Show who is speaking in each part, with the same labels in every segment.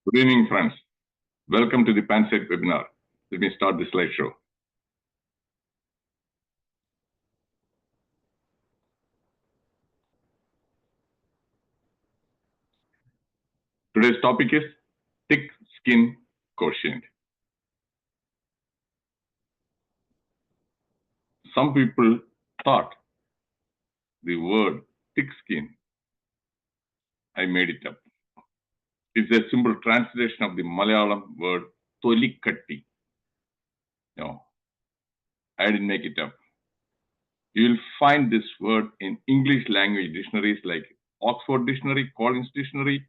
Speaker 1: Good evening, friends. Welcome to the PANSIGHT webinar. Let me start the slideshow. Today's topic is thick skin quotient. Some people thought the word thick skin, I made it up. It's a simple translation of the Malayalam word tolikatti. No, I didn't make it up. You will find this word in English language dictionaries like Oxford Dictionary, Collins Dictionary,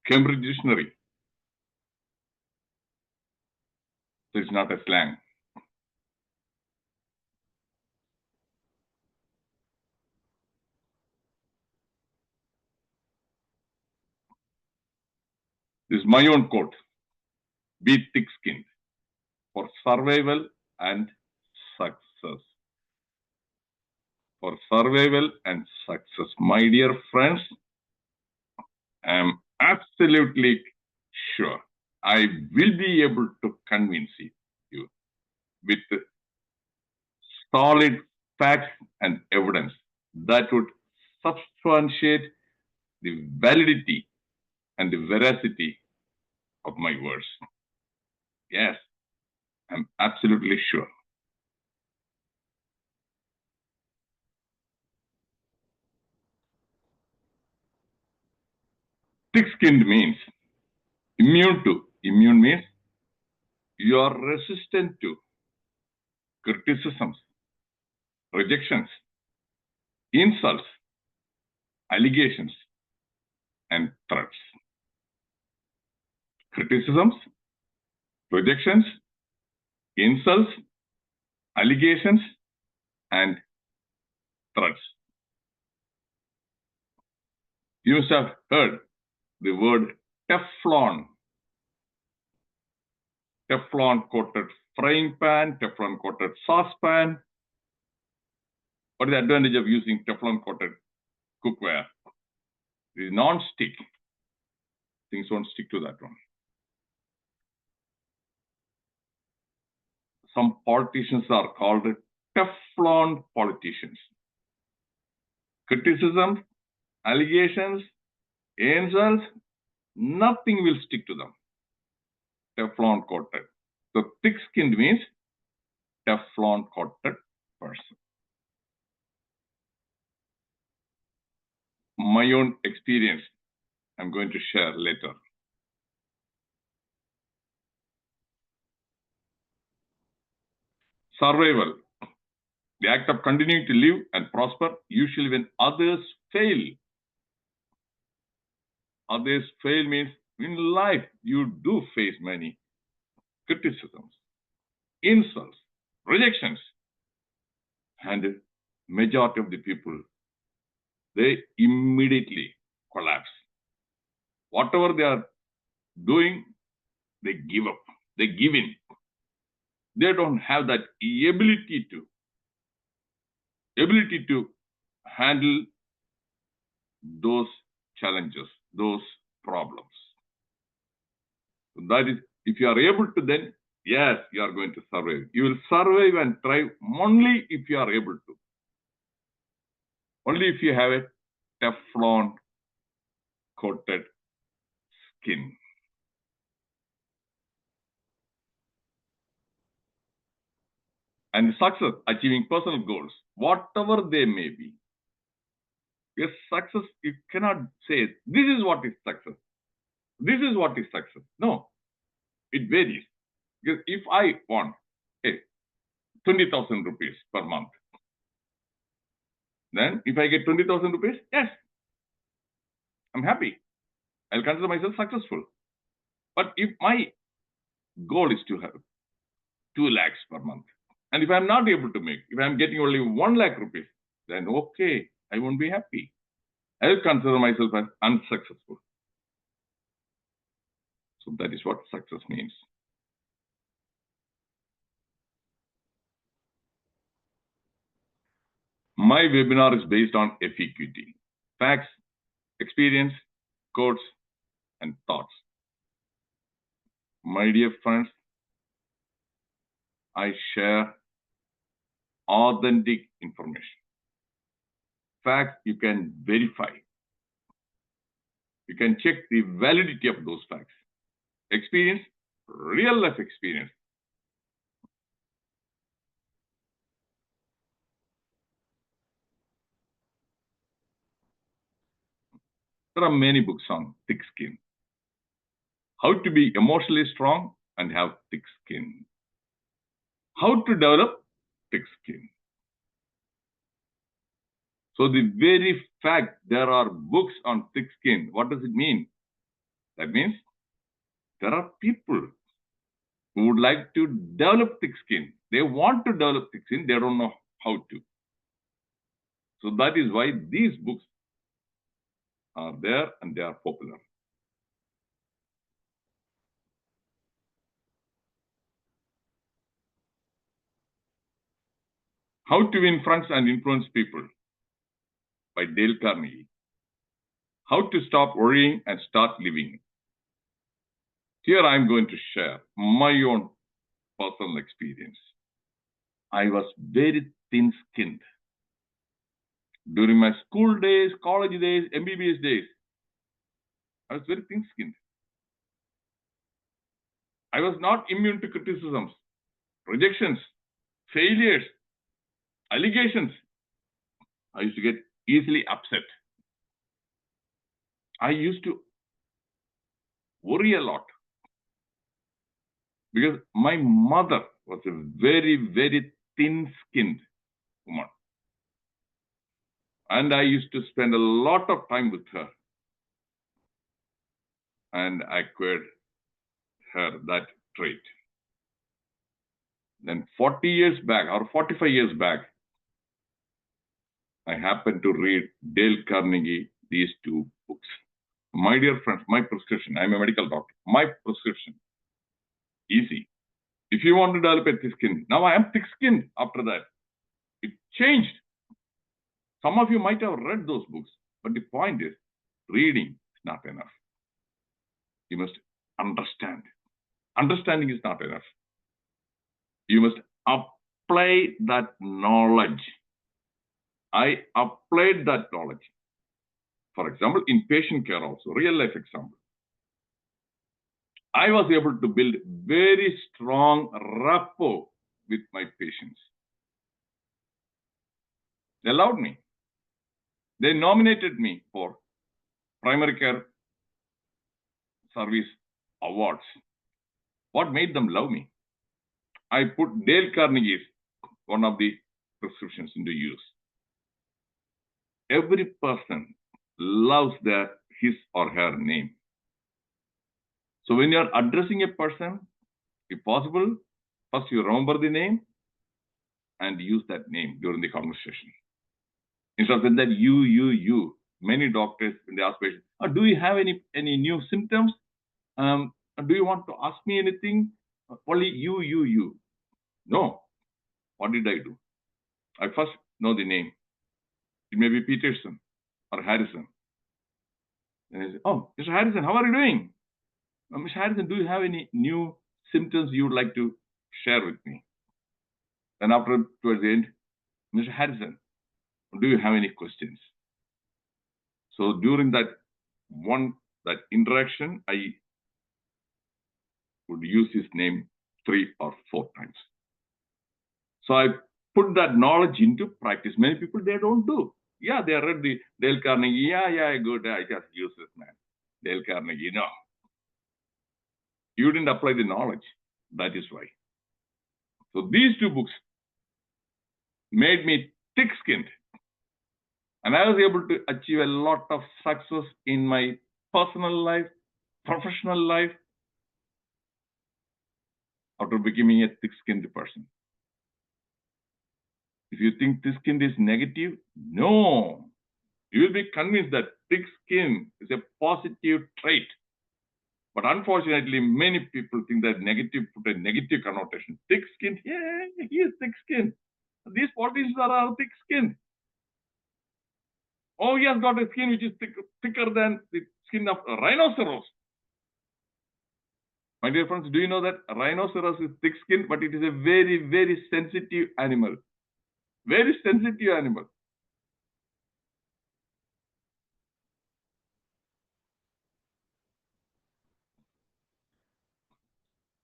Speaker 1: Cambridge Dictionary. So it's not a slang. This is my own quote. Be thick-skinned for survival and success. For survival and success. My dear friends, I am absolutely sure I will be able to convince you with solid facts and evidence that would substantiate the validity and the veracity of my words. Yes, I'm absolutely sure. Thick-skinned means immune to. Immune means you are resistant to criticisms, rejections, insults, allegations, and threats. Criticisms, rejections, insults, allegations, and threats. You must have heard the word Teflon. Teflon coated frying pan, Teflon coated saucepan. What is the advantage of using Teflon coated cookware? It is non-stick. Things won't stick to that one. Some politicians are called Teflon politicians. Criticisms, allegations, insults, nothing will stick to them. Teflon coated. So thick-skinned means Teflon coated person. My own experience, I'm going to share later. Survival, the act of continuing to live and prosper, usually when others fail. Others fail means in life, you do face many criticisms, insults, rejections. And majority of the people, they immediately collapse. Whatever they are doing, they give up, they give in. They don't have that ability to handle those challenges, those problems. So that is, if you are able to, then yes, you are going to survive. You will survive and thrive only if you are able to. Only if you have a Teflon coated skin. And success, achieving personal goals, whatever they may be. Yes, success, you cannot say, this is what is success. This is what is success. No, it varies. Because if I want, 20,000 rupees per month, then if I get 20,000 rupees, yes, I'm happy. I'll consider myself successful. But if my goal is to have 2 lakhs per month, and if I'm not able to make, if I'm getting only 1 lakh rupees, then okay, I won't be happy. I will consider myself as unsuccessful. So that is what success means. My webinar is based on FEQT, facts, experience, quotes, and thoughts. My dear friends, I share authentic information. Facts you can verify. You can check the validity of those facts. Experience, real life experience. There are many books on thick skin. How to be emotionally strong and have thick skin. How to develop thick skin. So the very fact there are books on thick skin, what does it mean? That means there are people who would like to develop thick skin. They want to develop thick skin, they don't know how to. So that is why these books are there and they are popular. How to Win Friends and Influence People by Dale Carnegie. How to Stop Worrying and Start Living. Here I am going to share my own personal experience. I was very thin-skinned. During my school days, college days, MBBS days, I was very thin-skinned. I was not immune to criticisms, rejections, failures, allegations. I used to get easily upset. I used to worry a lot because my mother was a very, very thin-skinned woman. And I used to spend a lot of time with her. And I acquired her that trait. Then 40 years back or 45 years back, I happened to read Dale Carnegie, these two books. My dear friends, my prescription, I'm a medical doctor, my prescription, easy. If you want to develop a thick skin, now I am thick-skinned after that. It changed. Some of you might have read those books, but the point is, reading is not enough. You must understand. Understanding is not enough. You must apply that knowledge. I applied that knowledge. For example, in patient care also, real life example. I was able to build very strong rapport with my patients. They loved me. They nominated me for primary care service awards. What made them love me? I put Dale Carnegie's one of the prescriptions into use. Every person loves his or her name. So when you are addressing a person, if possible, first you remember the name and use that name during the conversation. Instead of saying that you. Many doctors, when they ask patients, oh, do you have any new symptoms? Do you want to ask me anything? Only you. No. What did I do? I first know the name. It may be Peterson or Harrison. And I say, oh, Mr. Harrison, how are you doing? Mr. Harrison, do you have any new symptoms you would like to share with me? Then after, towards the end, Mr. Harrison, do you have any questions? So during that interaction, I would use his name 3 or 4 times. So I put that knowledge into practice. Many people, they don't do. Yeah, they read the Dale Carnegie. Yeah, good. I just use this, man. Dale Carnegie, no. You didn't apply the knowledge. That is why. So these 2 books made me thick-skinned. And I was able to achieve a lot of success in my personal life, professional life, after becoming a thick-skinned person. If you think thick skin is negative, no. You will be convinced that thick skin is a positive trait. But unfortunately, many people think that put a negative connotation. Thick skin, yeah, he is thick skin. These politicians are thick skinned. Oh, he has got a skin which is thicker than the skin of a rhinoceros. My dear friends, do you know that rhinoceros is thick-skinned, but it is a very, very sensitive animal. Very sensitive animal.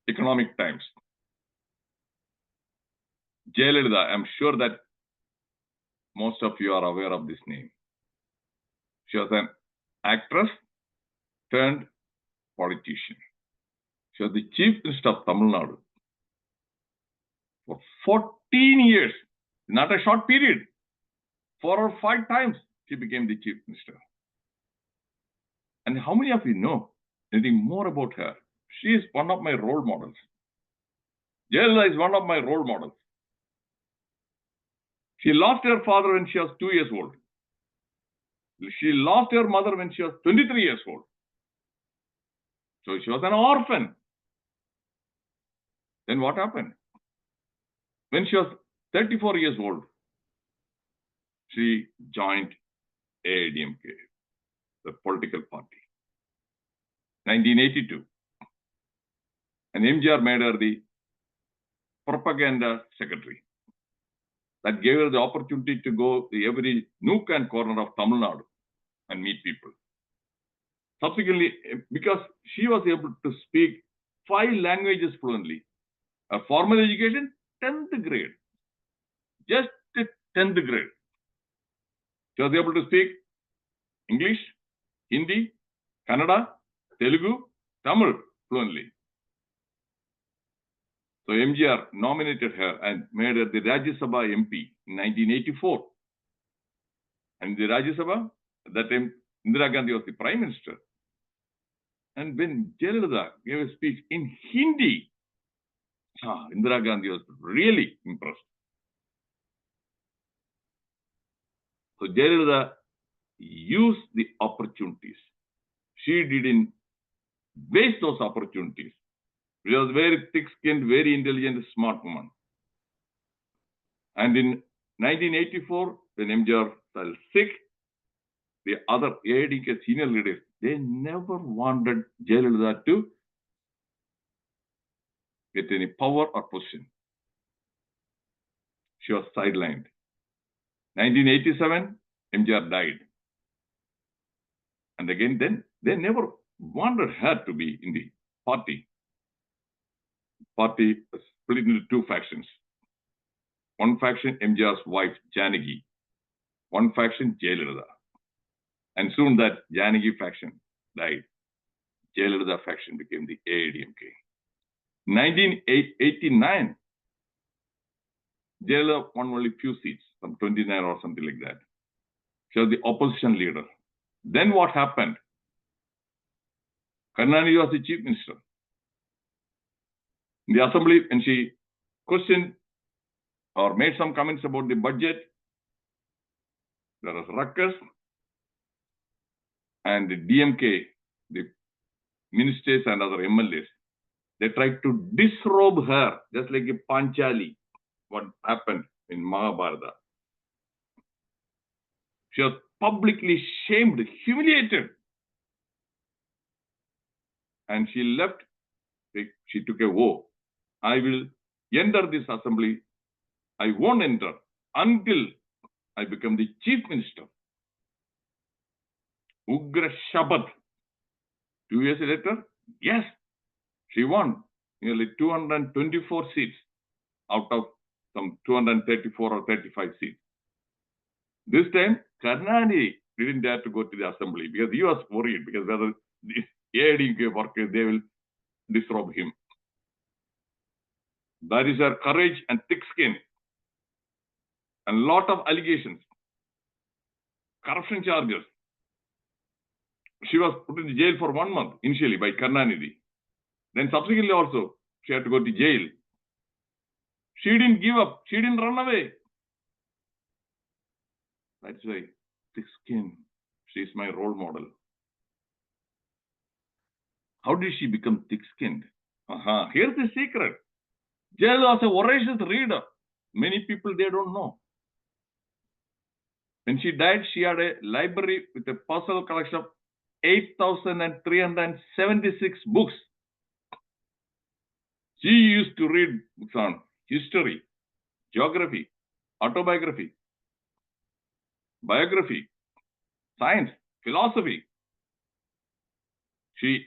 Speaker 1: Economic Times. Jayalalitha, I'm sure that most of you are aware of this name. She was an actress turned politician. She was the Chief Minister of Tamil Nadu for 14 years. Not a short period. 4 or 5 times she became the Chief Minister. And how many of you know anything more about her? She is one of my role models. Jayalalitha is one of my role models. She lost her father when she was 2 years old. She lost her mother when she was 23 years old. So she was an orphan. Then what happened? When she was 34 years old, she joined AIDMK, the political party. 1982. And MGR made her the propaganda secretary. That gave her the opportunity to go to every nook and corner of Tamil Nadu and meet people. Subsequently, because she was able to speak 5 languages fluently, her formal education, 10th grade. Just 10th grade. She was able to speak English, Hindi, Kannada, Telugu, Tamil fluently. So MGR nominated her and made her the Rajya Sabha MP in 1984. And the Rajya Sabha, at that time, Indira Gandhi was the Prime Minister. And when Jayalalitha gave a speech in Hindi, Indira Gandhi was really impressed. So Jayalalitha used the opportunities. She didn't waste those opportunities. She was very thick-skinned, very intelligent, smart woman. And in 1984, when MGR fell sick, the other AIDK senior leaders, they never wanted Jayalalitha to get any power or position. She was sidelined. 1987, MGR died. And again, then they never wanted her to be in the party. Party was split into 2 factions. One faction, MGR's wife, Janaki. One faction, Jayalalitha. And soon that Janaki faction died. Jayalalitha faction became the AIDMK. 1989, Jayalalitha won only few seats, some 29 or something like that. She was the opposition leader. Then what happened? Karnanidhi was the chief minister. In the assembly, when she questioned or made some comments about the budget, there was ruckus, and the DMK, the ministers and other MLAs, they tried to disrobe her, just like a Panchali, what happened in Mahabharata. She was publicly shamed, humiliated. And she left, she took a vow. I will enter this assembly. I won't enter until I become the chief minister. Ugra Shabat. 2 years later, yes, she won nearly 224 seats out of some 234 or 35 seats. This time, Karnanidhi didn't dare to go to the assembly because he was worried because whether the AIDMK workers, they will disrobe him. That is her courage and thick skin. And lot of allegations, corruption charges. She was put in jail for 1 month initially by Karnanidhi. Then subsequently also, she had to go to jail. She didn't give up. She didn't run away. That's why thick skin. She is my role model. How did she become thick-skinned? Here's the secret. Jayalalitha was a voracious reader. Many people, they don't know. When she died, she had a library with a personal collection of 8,376 books. She used to read books on history, geography, autobiography, biography, science, philosophy. She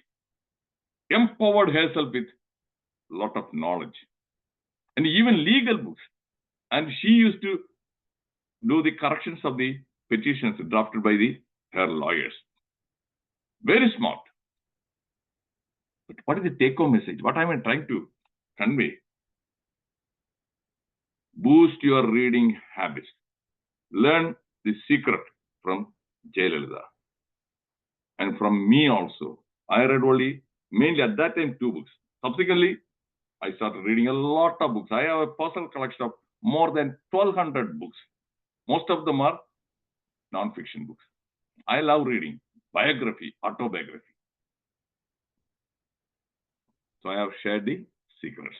Speaker 1: empowered herself with a lot of knowledge and even legal books. And she used to do the corrections of the petitions drafted by her lawyers. Very smart. But what is the take-home message? What am I trying to convey? Boost your reading habits. Learn the secret from Jayalalitha. And from me also. I read only, mainly at that time, 2 books. Subsequently, I started reading a lot of books. I have a personal collection of more than 1,200 books. Most of them are non-fiction books. I love reading biography, autobiography. So I have shared the secrets.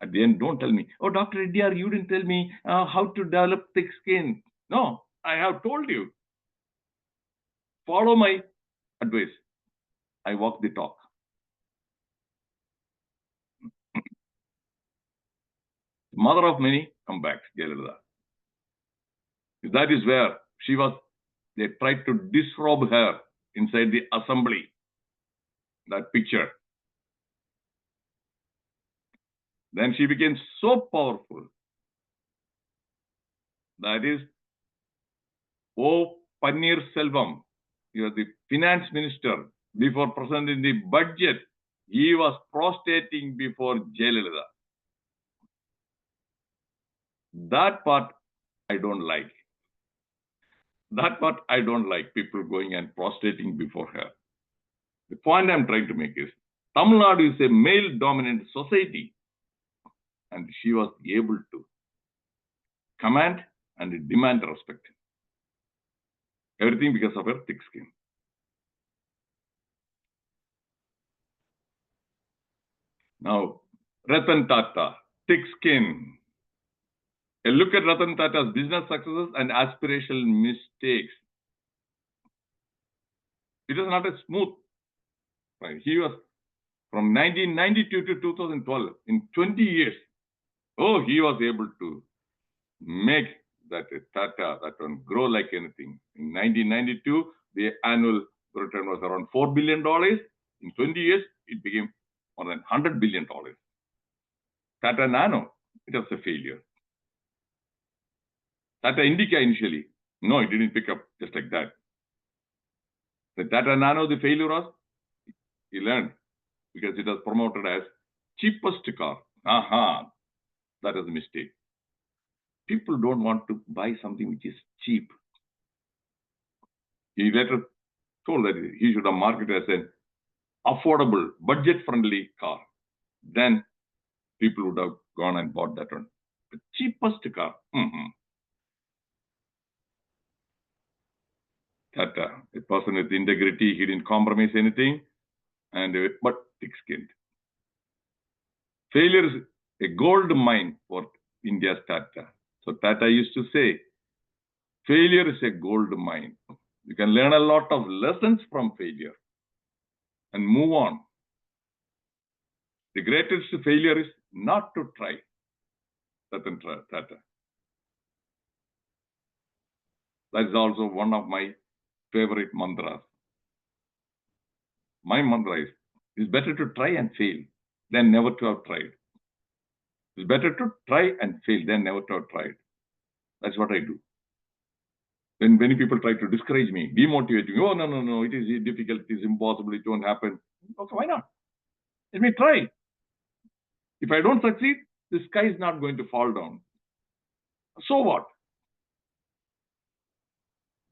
Speaker 1: At the end, don't tell me, oh, Dr. Reddiar, you didn't tell me how to develop thick skin. No, I have told you. Follow my advice. I walk the talk. Mother of many come back, Jayalalitha. That is where she was. They tried to disrobe her inside the assembly. That picture. Then she became so powerful. That is, O Pannir Selvam, you are the finance minister. Before presenting the budget, he was prostrating before Jayalalitha. That part I don't like. That part I don't like, people going and prostrating before her. The point I'm trying to make is, Tamil Nadu is a male-dominant society, and she was able to command and demand respect. Everything because of her thick skin. Now, Ratan Tata, thick skin. A look at Ratan Tata's business successes and aspirational mistakes. It is not a smooth. Right? He was from 1992 to 2012, in 20 years. Oh, he was able to make that Tata, that one grow like anything. In 1992, the annual return was around $4 billion. In 20 years, it became more than $100 billion. Tata Nano, it was a failure. Tata Indica initially, no, it didn't pick up just like that. The Tata Nano, the failure was, he learned, because it was promoted as cheapest car. Aha, that is a mistake. People don't want to buy something which is cheap. He later told that he should have marketed as an affordable, budget-friendly car. Then people would have gone and bought that one. The cheapest car. Tata, a person with integrity, he didn't compromise anything, but thick-skinned. Failure is a gold mine for India's Tata. So Tata used to say, failure is a gold mine. You can learn a lot of lessons from failure and move on. The greatest failure is not to try. Ratan Tata. That is also one of my favorite mantras. My mantra is, it's better to try and fail than never to have tried. It's better to try and fail than never to have tried. That's what I do. When many people try to discourage me, demotivate me, oh, no, it is difficult, it is impossible, it won't happen. Okay, why not? Let me try. If I don't succeed, the sky is not going to fall down. So what?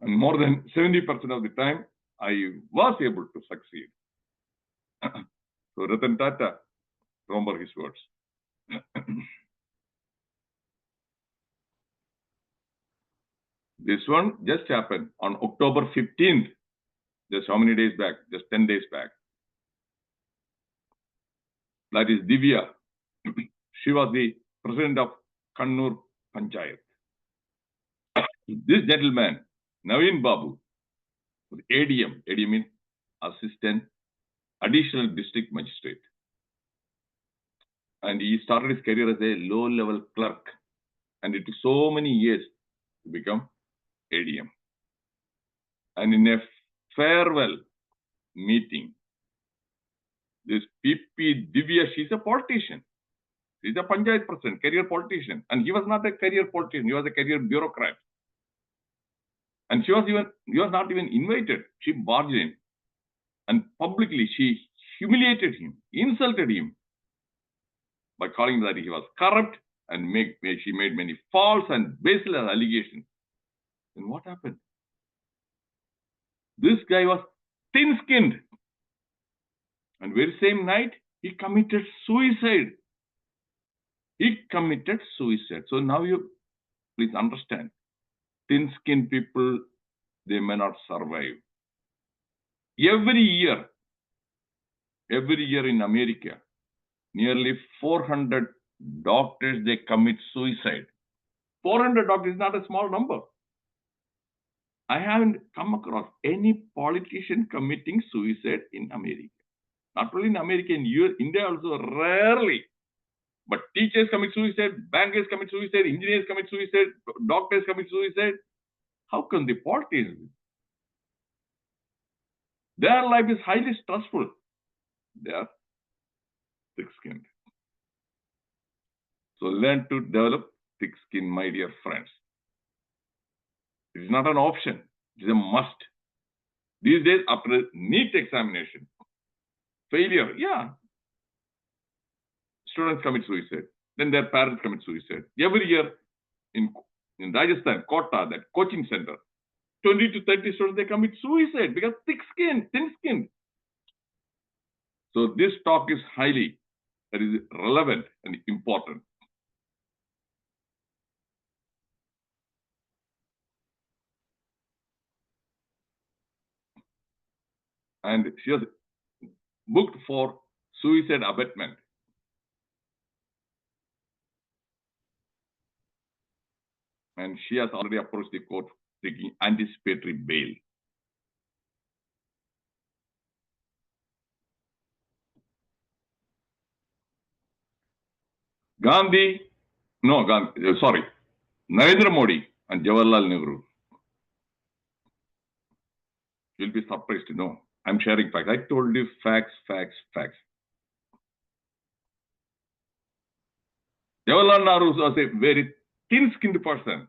Speaker 1: And more than 70% of the time, I was able to succeed. So Ratan Tata, remember his words. This one just happened on October 15th. Just how many days back? Just 10 days back. That is Divya. She was the president of Kannur Panchayat. This gentleman, Naveen Babu, was ADM. ADM means Assistant Additional District Magistrate. And he started his career as a low-level clerk. And it took so many years to become ADM. And in a farewell meeting, this PP Divya, she's a politician. She's a Panchayat president, career politician. And he was not a career politician, he was a career bureaucrat. And he was not even invited. She barged in. And publicly, she humiliated him, insulted him by calling that he was corrupt, and she made many false and baseless allegations. Then what happened? This guy was thin-skinned. And very same night, he committed suicide. He committed suicide. So now you please understand, thin-skinned people, they may not survive. Every year in America, nearly 400 doctors, they commit suicide. 400 doctors is not a small number. I haven't come across any politician committing suicide in America. Not only in America, in India also, rarely. But teachers commit suicide, bankers commit suicide, engineers commit suicide, doctors commit suicide. How come the politicians? Their life is highly stressful. They are thick-skinned. So learn to develop thick skin, my dear friends. It is not an option. It is a must. These days, after NEET examination, failure, yeah, students commit suicide. Then their parents commit suicide. Every year in Rajasthan, Kota, that coaching center, 20 to 30 students, they commit suicide because thick-skinned, thin-skinned. So this talk is highly relevant and important. And she was booked for suicide abatement. And she has already approached the court seeking anticipatory bail. Narendra Modi and Jawaharlal Nehru. You'll be surprised to know. I'm sharing facts. I told you facts. Jawaharlal Nehru was a very thin-skinned person.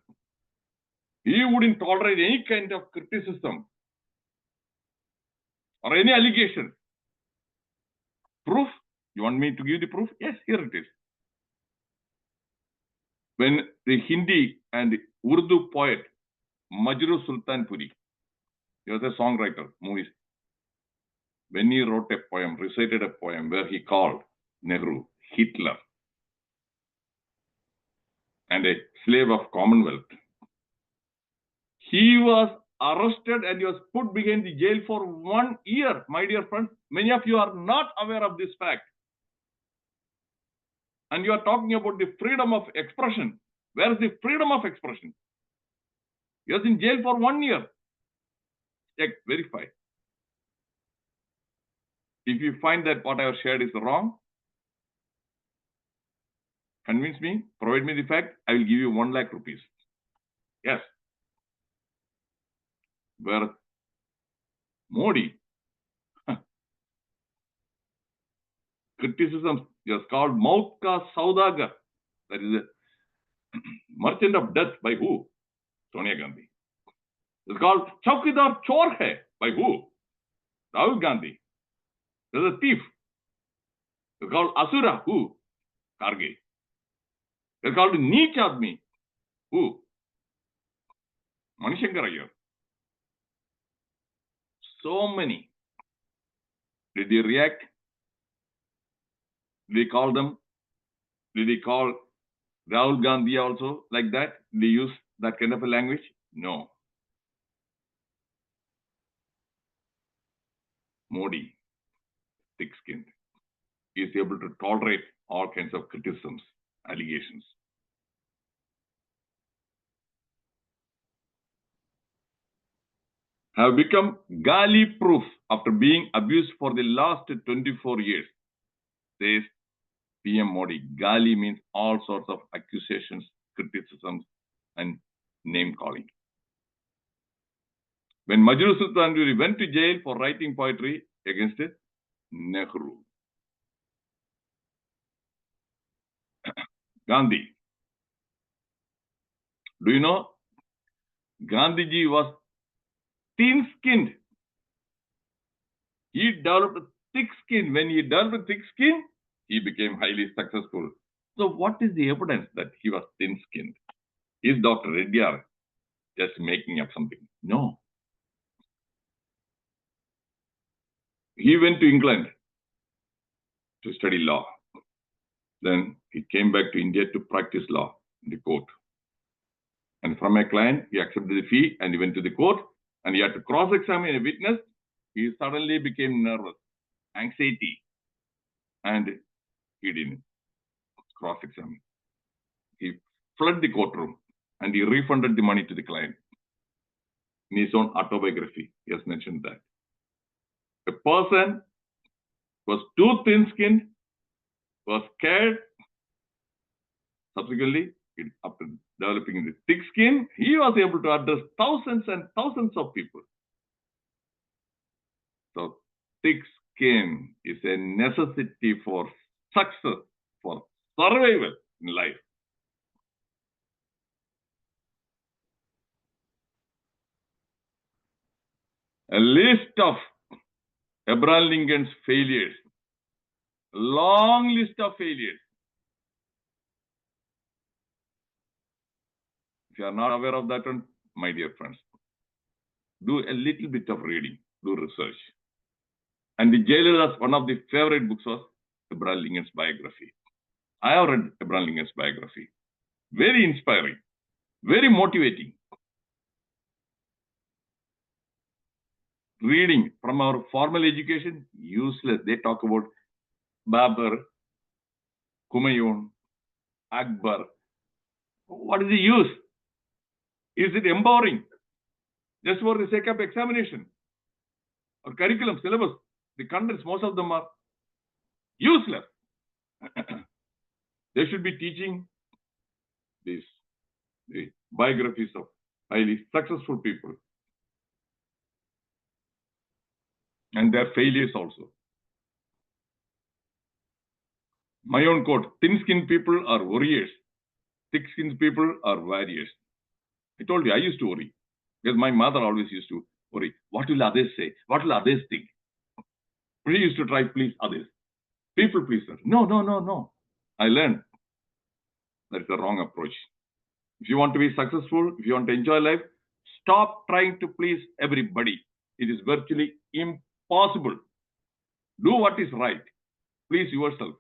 Speaker 1: He wouldn't tolerate any kind of criticism or any allegation. Proof? You want me to give the proof? Yes, here it is. When the Hindi and Urdu poet Majru Sultanpuri, he was a songwriter, movies. When he wrote a poem, recited a poem where he called Nehru Hitler and a slave of Commonwealth, he was arrested and he was put behind the jail for 1 year, my dear friends. Many of you are not aware of this fact. And you are talking about the freedom of expression. Where is the freedom of expression? He was in jail for 1 year. Check, verify. If you find that what I have shared is wrong, convince me, provide me the fact, I will give you 1 lakh rupees. Yes. Where Modi, criticism is called Maut Ka Saudagar. That is a merchant of death by who? Sonia Gandhi. It's called Chaukidar Chor Hai by who? Rahul Gandhi. There's a thief. It's called Asura. Who? Karge. It's called Neech Admi. Who? Manishankar Iyer. So many. Did they react? Did they call them? Did they call Rahul Gandhi also like that? Did they use that kind of a language? No. Modi, thick-skinned, is able to tolerate all kinds of criticisms, allegations. Have become Gali-proof after being abused for the last 24 years, says PM Modi. Gali means all sorts of accusations, criticisms, and name calling. When Majru Sultanpuri went to jail for writing poetry against Nehru. Gandhi. Do you know? Gandhiji was thin-skinned. He developed thick skin. When he developed thick skin, he became highly successful. So what is the evidence that he was thin-skinned? Is Dr. Reddiar just making up something? No. He went to England to study law. Then he came back to India to practice law in the court. And from a client, he accepted the fee and he went to the court and he had to cross-examine a witness. He suddenly became nervous, anxiety, and he didn't cross-examine. He fled the courtroom and he refunded the money to the client. In his own autobiography, he has mentioned that. A person was too thin-skinned, was scared. Subsequently, after developing the thick skin, he was able to address thousands and thousands of people. So, thick skin is a necessity for success, for survival in life. A list of Abraham Lincoln's failures, a long list of failures. If you are not aware of that one, my dear friends, do a little bit of reading, do research. And the Jayalalitha's one of the favorite books was Abraham Lincoln's biography. I have read Abraham Lincoln's biography. Very inspiring, very motivating. Reading from our formal education, useless. They talk about Babur, Humayun, Akbar. What is the use? Is it empowering? Just for the sake of examination or curriculum, syllabus, the contents, most of them are useless. They should be teaching the biographies of highly successful people and their failures also. My own quote, thin-skinned people are warriors, thick-skinned people are warriors. I told you, I used to worry because my mother always used to worry. What will others say? What will others think? We used to try to please others. People pleaser. No. I learned that's the wrong approach. If you want to be successful, if you want to enjoy life, stop trying to please everybody. It is virtually impossible. Do what is right. Please yourself.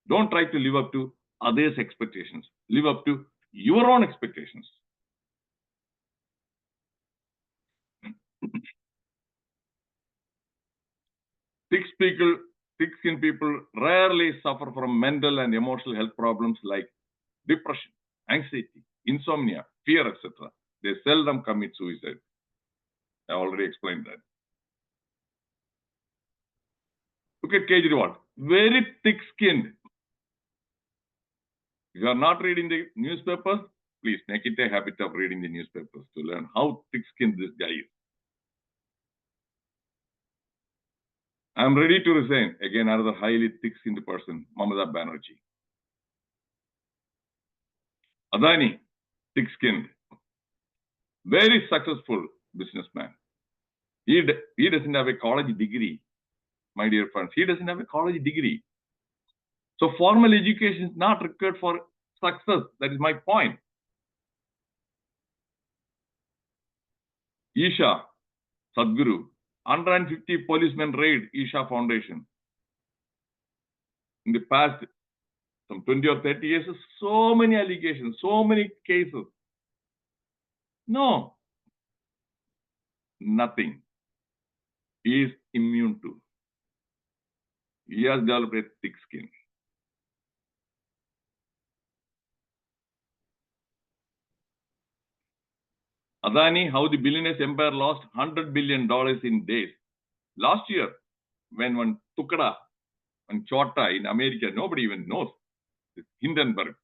Speaker 1: Don't try to live up to others' expectations. Live up to your own expectations. Thick-skinned people rarely suffer from mental and emotional health problems like depression, anxiety, insomnia, fear, etc. They seldom commit suicide. I already explained that. Look at Kejriwal, very thick-skinned. If you are not reading the newspapers, please make it a habit of reading the newspapers to learn how thick-skinned this guy is. I am ready to resign. Again, another highly thick-skinned person, Mamata Banerjee. Adani, thick-skinned, very successful businessman. He doesn't have a college degree, my dear friends. He doesn't have a college degree. So formal education is not required for success. That is my point. Isha, Sadhguru, 150 policemen raid Isha Foundation. In the past, some 20 or 30 years, so many allegations, so many cases. No, nothing. He is immune to. He has developed a thick skin. Adani, how the billionaire's empire lost $100 billion in days. Last year, when one Tukada and Chota in America, nobody even knows. It's Hindenburg,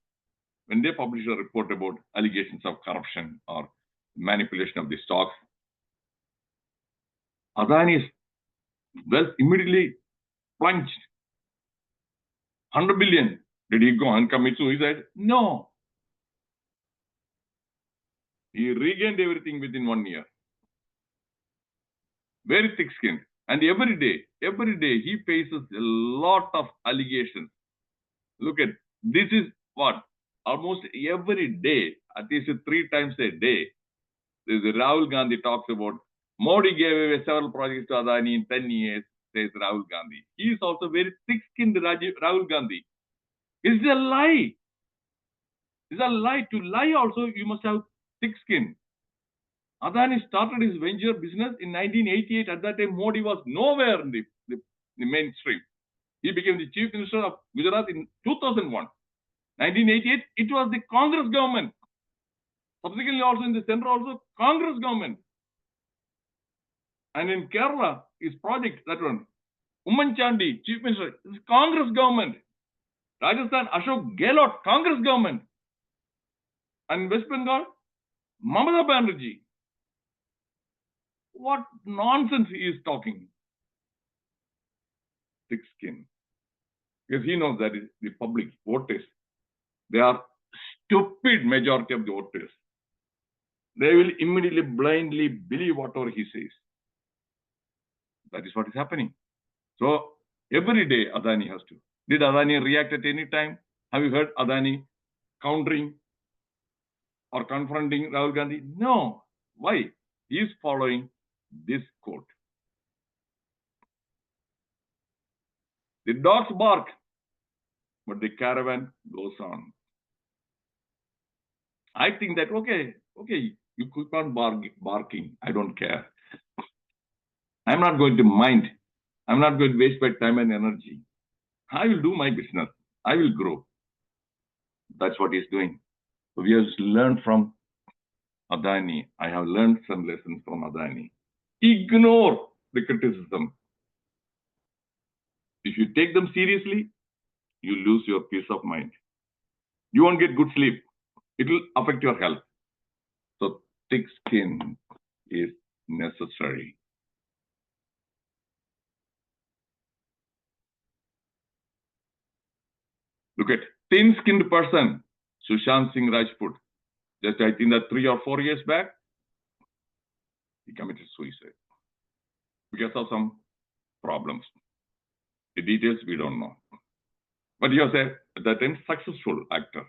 Speaker 1: when they publish a report about allegations of corruption or manipulation of the stocks, Adani's wealth immediately plunged. 100 billion. Did he go and commit suicide? No. He regained everything within 1 year. Very thick-skinned. And every day, he faces a lot of allegations. Look at, this is what? Almost every day, at least 3 times a day, Rahul Gandhi talks about Modi gave away several projects to Adani in 10 years, says Rahul Gandhi. He is also very thick-skinned, Rahul Gandhi. It's a lie. It's a lie. To lie also, you must have thick skin. Adani started his venture business in 1988. At that time, Modi was nowhere in the mainstream. He became the chief minister of Gujarat in 2001. 1988, it was the Congress government. Subsequently, also in the center, also Congress government. And in Kerala, his project, that one, Umman Chandi, chief minister, is Congress government. Rajasthan, Ashok Gehlot, Congress government. And West Bengal, Mamata Banerjee. What nonsense he is talking. Thick skin. Because he knows that the public voters, they are stupid majority of the voters. They will immediately blindly believe whatever he says. That is what is happening. So every day Adani has to. Did Adani react at any time? Have you heard Adani countering or confronting Rahul Gandhi? No. Why? He is following this quote. The dogs bark, but the caravan goes on. I think that, okay, you keep on barking. I don't care. I'm not going to mind. I'm not going to waste my time and energy. I will do my business. I will grow. That's what he's doing. So we have learned from Adani. I have learned some lessons from Adani. Ignore the criticism. If you take them seriously, you lose your peace of mind. You won't get good sleep. It will affect your health. So thick skin is necessary. Look at thin-skinned person, Sushant Singh Rajput. Just I think that 3 or 4 years back, he committed suicide because of some problems. The details we don't know. But he was at that time successful actor.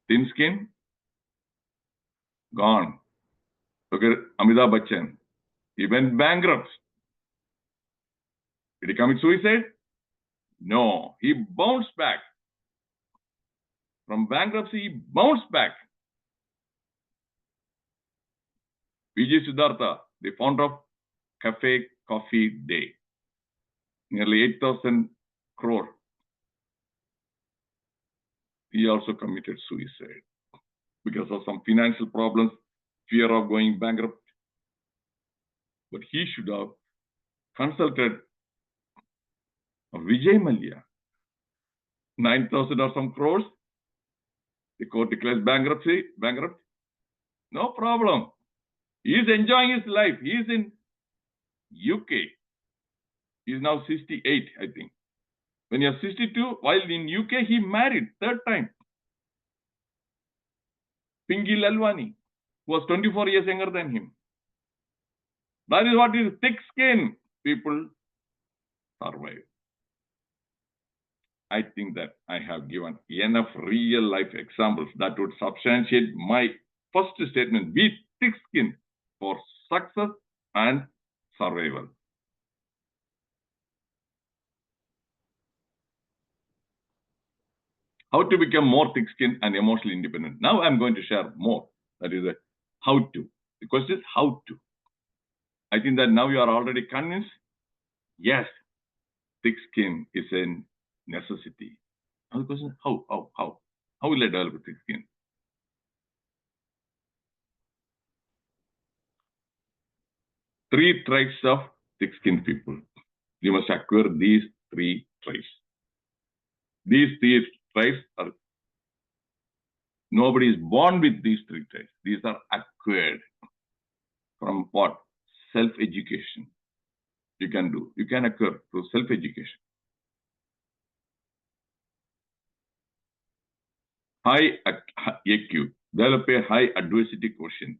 Speaker 1: Thin skin, gone. Look at Amitabh Bachchan. He went bankrupt. Did he commit suicide? No. He bounced back. From bankruptcy, he bounced back. Vijay Siddhartha, the founder of Cafe Coffee Day, nearly 8,000 crore. He also committed suicide because of some financial problems, fear of going bankrupt. But he should have consulted Vijay Mallya. 9,000 or some crores. The court declares bankrupt. No problem. He is enjoying his life. He is in UK. He is now 68, I think. When he was 62, while in UK, he married 3rd time. Pinky Lalwani, who was 24 years younger than him. That is what is thick skin. People survive. I think that I have given enough real life examples that would substantiate my first statement. Be thick skinned for success and survival. How to become more thick skinned and emotionally independent. Now I'm going to share more. That is a how to. The question is how to. I think that now you are already convinced. Yes, thick skin is a necessity. Now the question is how? How will I develop thick skin? 3 traits of thick-skinned people. You must acquire these three traits. These three traits are, nobody is born with these three traits. These are acquired from what? Self-education. You can acquire through self-education. High AQ, develop a high adversity quotient.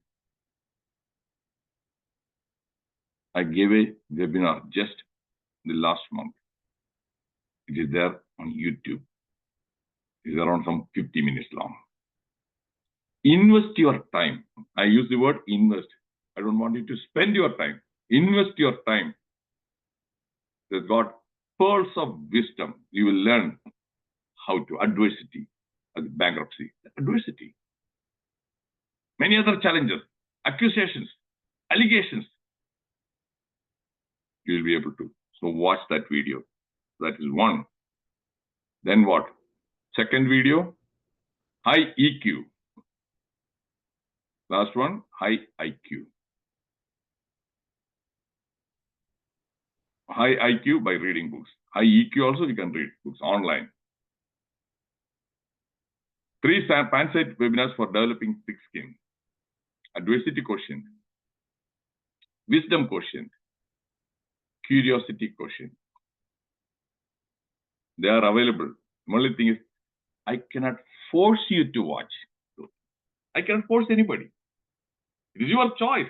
Speaker 1: I gave a webinar just the last month. It is there on YouTube. It is around some 50 minutes long. Invest your time. I use the word invest. I don't want you to spend your time. Invest your time. There's got pearls of wisdom. You will learn how to adversity, bankruptcy, adversity. Many other challenges, accusations, allegations. You will be able to. So watch that video. That is one. Then what? Second video, high EQ. Last one, high IQ. High IQ by reading books. High EQ also you can read books online. 3 PANSIGHT webinars for developing thick skin. Adversity quotient, wisdom quotient, curiosity quotient. They are available. The only thing is, I cannot force you to watch. I cannot force anybody. It is your choice.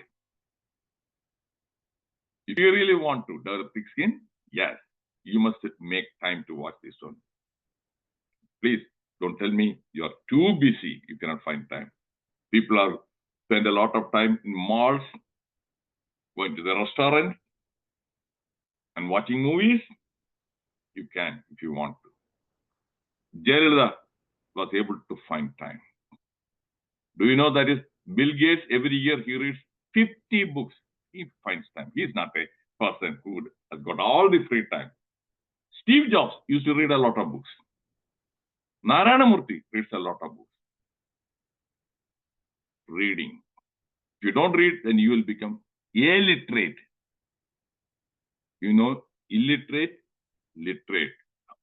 Speaker 1: If you really want to develop thick skin, yes, you must make time to watch this one. Please don't tell me you are too busy, you cannot find time. People spend a lot of time in malls, going to the restaurant, and watching movies. You can if you want to. Jayalalitha was able to find time. Do you know that is Bill Gates, every year he reads 50 books. He finds time. He is not a person who has got all the free time. Steve Jobs used to read a lot of books. Narendra Modi reads a lot of books. Reading. If you don't read, then you will become illiterate. You know, illiterate, literate.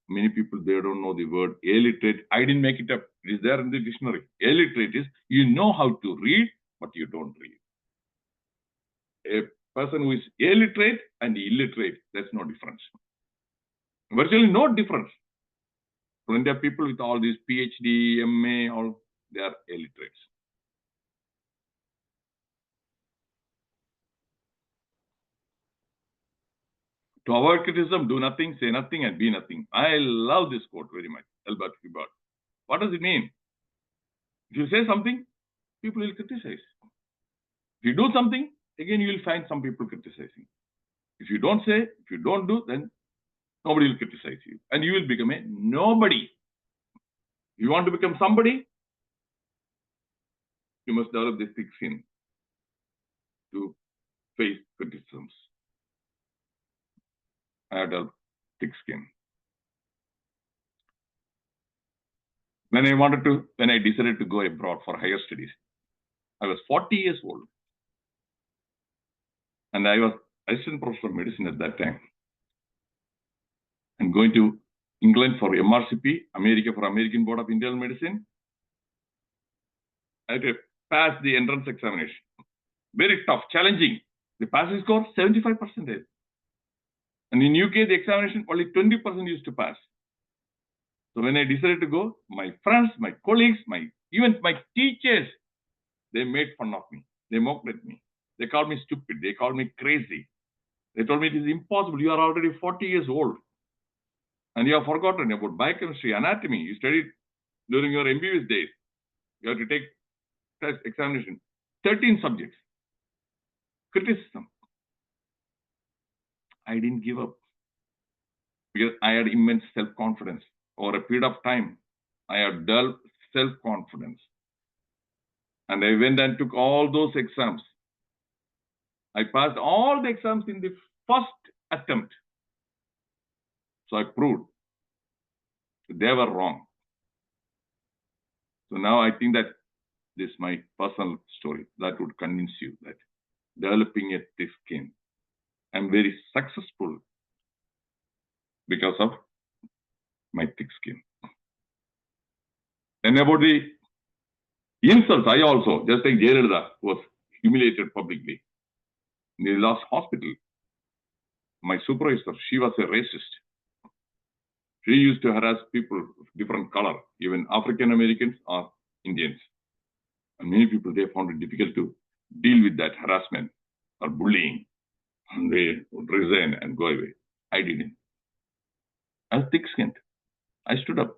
Speaker 1: Many people, they don't know the word illiterate. I didn't make it up. It is there in the dictionary. Illiterate is you know how to read, but you don't read. A person who is illiterate and illiterate, there's no difference. Virtually no difference. Plenty of people with all these PhD, MA, all they are illiterates. To avoid criticism, do nothing, say nothing, and be nothing. I love this quote very much, Albert Hubbard. What does it mean? If you say something, people will criticize. If you do something, again, you will find some people criticizing. If you don't say, if you don't do, then nobody will criticize you. And you will become a nobody. If you want to become somebody, you must develop this thick skin to face criticisms. I have developed thick skin. When I decided to go abroad for higher studies, I was 40 years old. And I was assistant professor of medicine at that time. I'm going to England for MRCP, America for American Board of Internal Medicine. I had to pass the entrance examination. Very tough, challenging. The passing score, 75%. And in UK, the examination, only 20% used to pass. So when I decided to go, my friends, my colleagues, even my teachers, they made fun of me. They mocked at me. They called me stupid. They called me crazy. They told me it is impossible. You are already 40 years old. And you have forgotten about biochemistry, anatomy. You studied during your MBBS days. You have to take test examination. 13 subjects. Criticism. I didn't give up because I had immense self-confidence. Over a period of time, I had developed self-confidence. And I went and took all those exams. I passed all the exams in the first attempt. So I proved they were wrong. So now I think that this is my personal story that would convince you that developing a thick skin, I'm very successful because of my thick skin. And about the insults, I also, just like Jayalalitha was humiliated publicly in the last hospital. My supervisor, she was a racist. She used to harass people of different color, even African Americans or Indians. And many people, they found it difficult to deal with that harassment or bullying. And they would resign and go away. I didn't. I was thick-skinned. I stood up.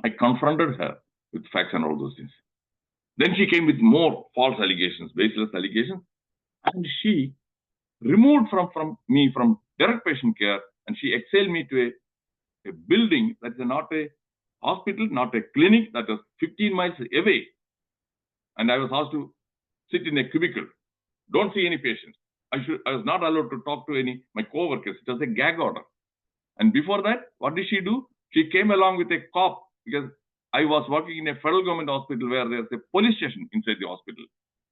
Speaker 1: I confronted her with facts and all those things. Then she came with more false allegations, baseless allegations, and she removed from me from direct patient care, and she exiled me to a building that is not a hospital, not a clinic, that was 15 miles away. And I was asked to sit in a cubicle, don't see any patients. I was not allowed to talk to my co-workers. It was a gag order. And before that, what did she do? She came along with a cop, because I was working in a federal government hospital where there's a police station inside the hospital.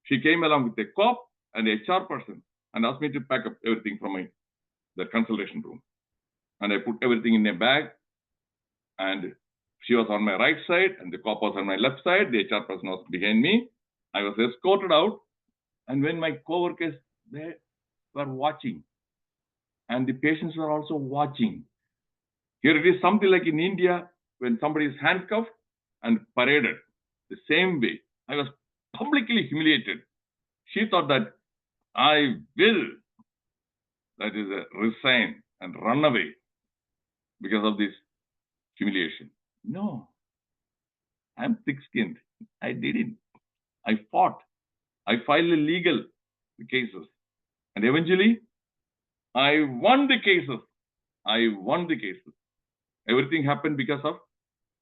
Speaker 1: She came along with a cop and a HR person and asked me to pack up everything from the consultation room. And I put everything in a bag, and she was on my right side and the cop was on my left side. The HR person was behind me. I was escorted out. And when my co-workers, they were watching, and the patients were also watching. Here it is something like in India, when somebody is handcuffed and paraded the same way. I was publicly humiliated. She thought that I will, that is, resign and run away because of this humiliation. No, I'm thick-skinned. I didn't. I fought. I filed legal cases. And eventually, I won the cases. I won the cases. Everything happened because of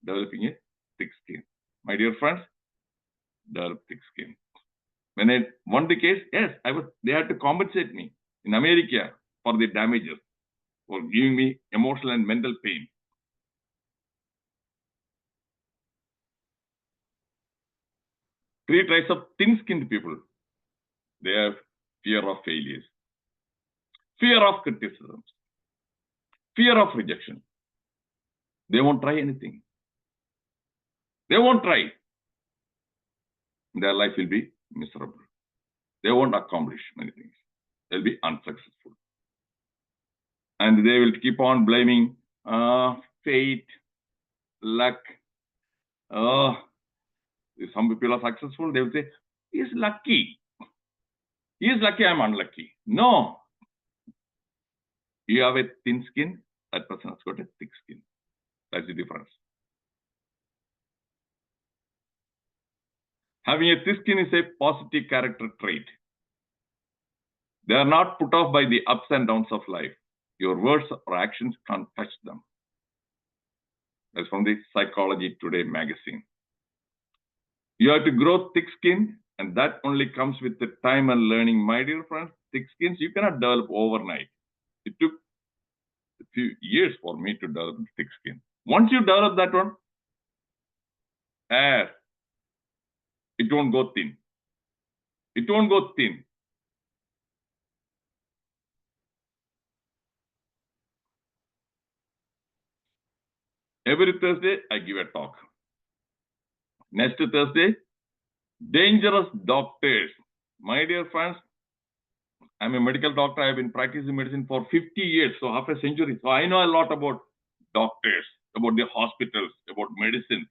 Speaker 1: developing a thick skin. My dear friends, develop thick skin. When I won the case, yes, they had to compensate me in America for the damages, for giving me emotional and mental pain. Three types of thin-skinned people. They have fear of failures, fear of criticism, fear of rejection. They won't try anything. They won't try. Their life will be miserable. They won't accomplish many things. They'll be unsuccessful. And they will keep on blaming fate, luck. If some people are successful, they will say, he's lucky. He is lucky, I'm unlucky. No. You have a thin skin, that person has got a thick skin. That's the difference. Having a thick skin is a positive character trait. They are not put off by the ups and downs of life. Your words or actions can't touch them. That's from the Psychology Today magazine. You have to grow thick skin, and that only comes with the time and learning. My dear friends, thick skins you cannot develop overnight. It took a few years for me to develop thick skin. Once you develop that one, it won't go thin. It won't go thin. Every Thursday, I give a talk. Next Thursday, dangerous doctors. My dear friends, I'm a medical doctor. I've been practicing medicine for 50 years, so half a century. So I know a lot about doctors, about the hospitals, about medicine.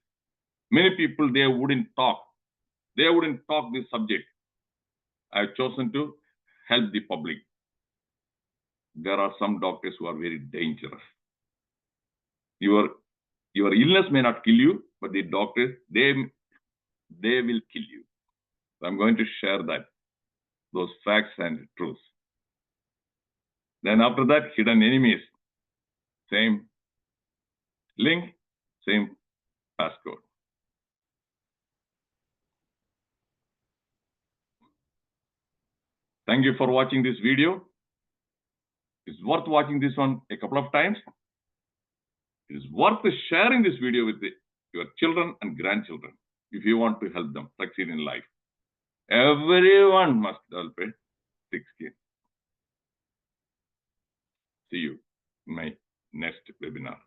Speaker 1: Many people, they wouldn't talk. They wouldn't talk this subject. I've chosen to help the public. There are some doctors who are very dangerous. Your illness may not kill you, but the doctors, they will kill you. So I'm going to share those facts and truths. Then after that, hidden enemies. Same link, same passcode. Thank you for watching this video. It's worth watching this one a couple of times. It is worth sharing this video with your children and grandchildren if you want to help them succeed in life. Everyone must develop a thick skin. See you in my next webinar.